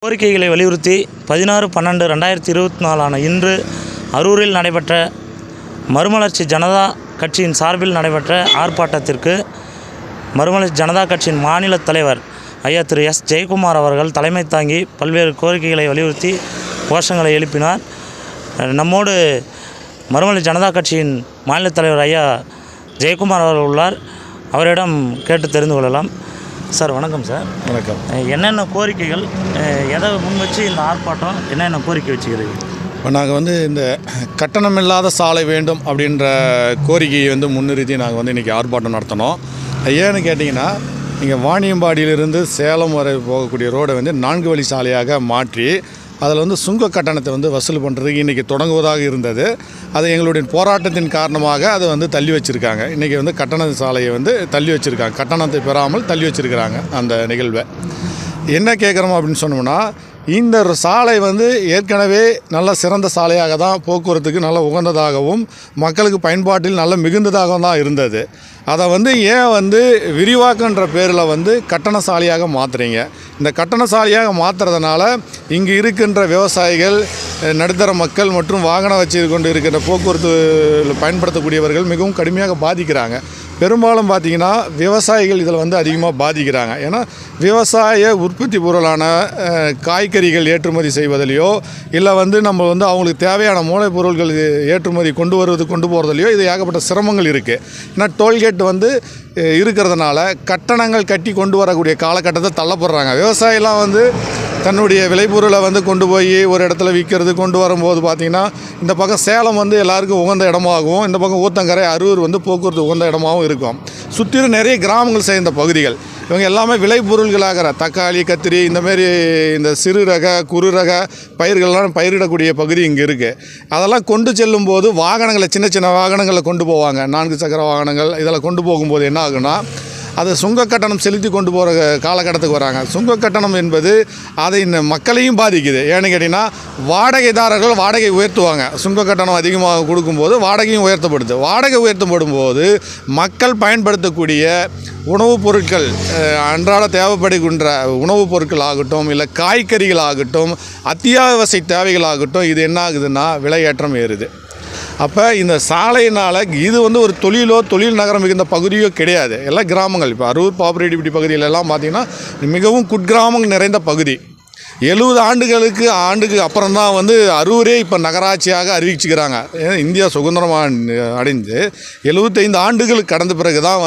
கோரிக்கைகளை வலியுறுத்தி 16/12/2024 இன்று அரூரில் நடைபெற்ற மறுமலர்ச்சி ஜனதா கட்சியின் சார்பில் நடைபெற்ற ஆர்ப்பாட்டத்திற்கு மறுமலர்ச்சி ஜனதா கட்சியின் மாநில தலைவர் ஐயா திரு எஸ் ஜெயக்குமார் அவர்கள் தலைமை தாங்கி பல்வேறு கோரிக்கைகளை வலியுறுத்தி கோஷங்களை எழுப்பினார். நம்மோடு மறுமலர்ச்சி ஜனதா கட்சியின் மாநில தலைவர் ஐயா ஜெயக்குமார் அவர்கள் உள்ளார். அவரிடம் கேட்டு தெரிந்து கொள்ளலாம். சார் வணக்கம். சார் வணக்கம். என்னென்ன கோரிக்கைகள், எதை முன் வச்சு இந்த ஆர்ப்பாட்டம், என்னென்ன கோரிக்கை வச்சுக்கிறீங்க? இப்போ நாங்கள் இந்த கட்டணமில்லாத சாலை வேண்டும் அப்படின்ற கோரிக்கையை முன்னிறுத்தி நாங்கள் இன்றைக்கி ஆர்ப்பாட்டம் நடத்தினோம். ஏன்னு கேட்டிங்கன்னா, இங்கே வாணியம்பாடியிலிருந்து சேலம் வரை போகக்கூடிய ரோடை 4 வழி சாலையாக மாற்றி அதில் சுங்க கட்டணத்தை வசூல் பண்ணுறதுக்கு இன்றைக்கி தொடங்குவதாக இருந்தது. அது எங்களுடைய போராட்டத்தின் காரணமாக அதை தள்ளி வச்சுருக்காங்க. இன்றைக்கி கட்டண சாலையை தள்ளி வச்சுருக்காங்க. கட்டணத்தை பெறாமல் தள்ளி வச்சுருக்கிறாங்க அந்த நிகழ்வை. என்ன கேட்குறோம் அப்படின்னு சொன்னோம்னா, இந்த சாலை ஏற்கனவே நல்ல சிறந்த சாலையாக தான், போக்குவரத்துக்கு நல்ல உகந்ததாகவும் மக்களுக்கு பயன்பாட்டில் நல்ல மிகுந்ததாகவும் தான் இருந்தது. அதை ஏன் விரிவாக்கன்ற பேரில் கட்டண சாலையாக மாற்றுறீங்க? இந்த கட்டண சாலையாக மாற்றுறதுனால இங்கு இருக்கின்ற விவசாயிகள், நடுத்தர மக்கள் மற்றும் வாகனம் வச்சு கொண்டு இருக்கின்ற போக்குவரத்து பயன்படுத்தக்கூடியவர்கள் மிகவும் கடுமையாக பாதிக்கிறாங்க. பெரும்பாலும் பார்த்திங்கன்னா விவசாயிகள் இதில் அதிகமாக பாதிக்கிறாங்க. ஏன்னா விவசாய உற்பத்தி பொருளான காய்கறிகள் ஏற்றுமதி செய்வதிலையோ இல்லை நம்ம அவங்களுக்கு தேவையான மூலப்பொருட்கள் ஏற்றுமதி கொண்டு போகிறதுலையோ இது ஏகப்பட்ட சிரமங்கள் இருக்குது. ஏன்னா டோல்கேட் இருக்கிறதுனால கட்டணங்கள் கட்டி கொண்டு வரக்கூடிய காலகட்டத்தை தள்ளப்படுறாங்க. விவசாயிலாம் தன்னுடைய விளைபொருளை கொண்டு போய் ஒரு இடத்துல விற்கிறது கொண்டு வரும்போது பார்த்திங்கன்னா, இந்த பக்கம் சேலம் எல்லாருக்கும் உகந்த இடமாகவும், இந்த பக்கம் ஊத்தங்கரை அரூர் போக்குவரத்து உகந்த இடமாகவும் இருக்கும். சுற்றிலும் நிறைய கிராமங்கள் சேர்ந்த பகுதிகள். இவங்க எல்லாமே விளைபொருள்களாகிற தக்காளி, கத்திரி, இந்த சிறு ரக குறு ரக பயிர்கள்லாம் பயிரிடக்கூடிய பகுதி இங்கே இருக்குது. அதெல்லாம் கொண்டு செல்லும் போது வாகனங்களை, சின்ன சின்ன வாகனங்களை கொண்டு போவாங்க. 4 சக்கர வாகனங்கள் இதெல்லாம் கொண்டு போகும்போது என்ன ஆகுன்னா, அது சுங்க கட்டணம் செலுத்தி கொண்டு போகிற காலகட்டத்துக்கு வராங்க. சுங்க கட்டணம் என்பது அதை இந்த மக்களையும் பாதிக்குது. ஏன்னு கேட்டிங்கன்னா, வாடகைதாரர்கள் வாடகை உயர்த்துவாங்க. சுங்க கட்டணம் அதிகமாக கொடுக்கும்போது வாடகையும் உயர்த்தப்படுது. வாடகை உயர்த்தப்படும் போது மக்கள் பயன்படுத்தக்கூடிய உணவுப் பொருட்கள், அன்றாட தேவைப்படுகின்ற உணவுப் பொருட்கள் ஆகட்டும், இல்லை காய்கறிகள் ஆகட்டும், அத்தியாவசிய தேவைகளாகட்டும், இது என்ன ஆகுதுன்னா விலையேற்றம் ஏறுது. அப்போ இந்த சாலையினால் இது ஒரு தொழில் நகரம் மிகுந்த பகுதியோ கிடையாது. எல்லாம் கிராமங்கள். இப்போ அரூர், பாப்பரெட்டிப்பட்டி பகுதியிலெல்லாம் பார்த்திங்கன்னா மிகவும் குட்கிராமங்கள் நிறைந்த பகுதி. 70 ஆண்டுக்கு அப்புறம் தான் அரூரே இப்போ நகராட்சியாக அறிவிச்சுக்கிறாங்க. இந்தியா சுதந்திரமாக அடைந்து 75 ஆண்டுகளுக்கு கடந்த பிறகு தான்